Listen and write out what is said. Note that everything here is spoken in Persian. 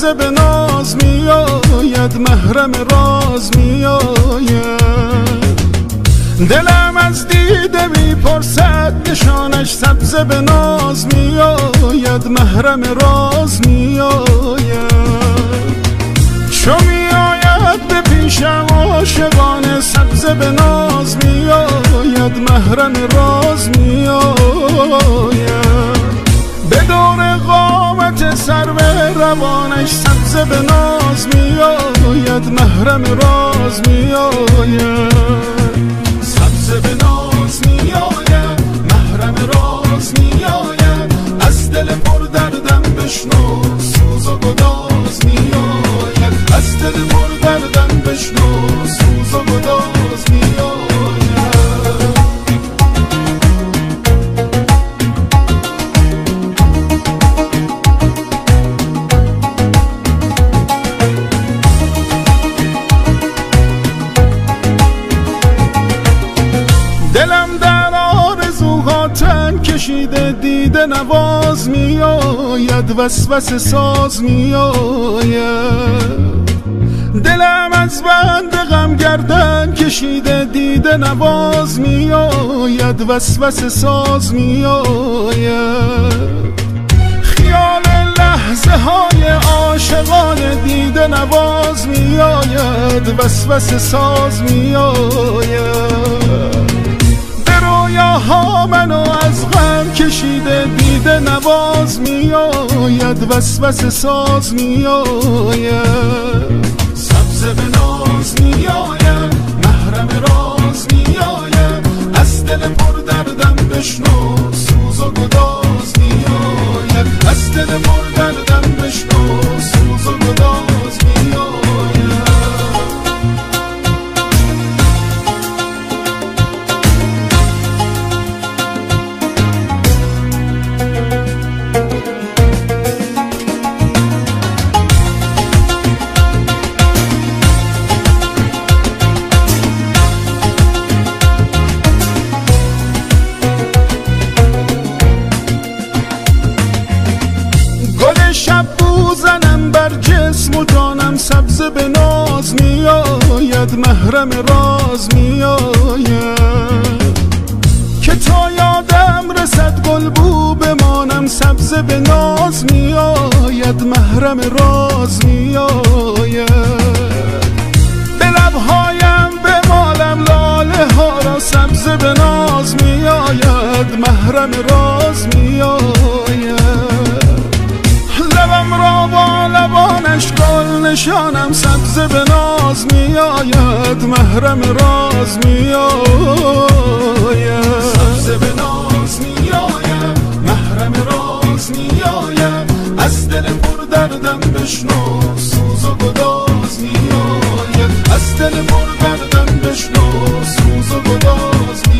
سبز به ناز میآید، محرم راز میآید. دلم از دیده میپرسد نشانش سبز به ناز میآید، محرم راز میآید. چو میآید به پیشم عاشقانه سبز به ناز میآید، محرم راز میآید. به دور قامت سرو روانش سبز به ناز میآید، محرم راز میآید. سبز به ناز میآید، محرم راز میآید. از دل پر دردم بشنو سوز و گداز میآید، از دل پر دردم بشنو سوز و گداز میآید. دلم در آرزوها تن کشیده دیده نواز میآید، وسوسه ساز میآید. دلم از بند غم گردن کشیده دیده نواز میآید، وسوسه ساز میآید. خیال لحظه های عاشقانه دیده نواز میآید، وسوسه ساز میآید. ها منو از غم کشیده دیده نواز میآید، وسوسه ساز میآید. سبز به ناز میآید، محرم راز میآید. از دل پر دردم بشنو سوز و گداز میآید، از دل پر دردم بشنو سوز و گداز میآید. شب بوزنم بر جسم و جانم سبز به ناز میآید، محرم راز میآید. که تا یادم رسد گل بو بمانم سبز به ناز میآید، محرم راز میآید. به لبهایم بمالم لاله ها را سبز به ناز میآید، محرم راز میآید. لبم را با لبانش گل نشانم سبز به ناز میآید، محرم راز میآید. سبز به ناز میآید، محرم راز میآید. از دل پر دردم بشنو سوز و گداز میآید، از دل پر دردم بشنو سوز و گداز میآید.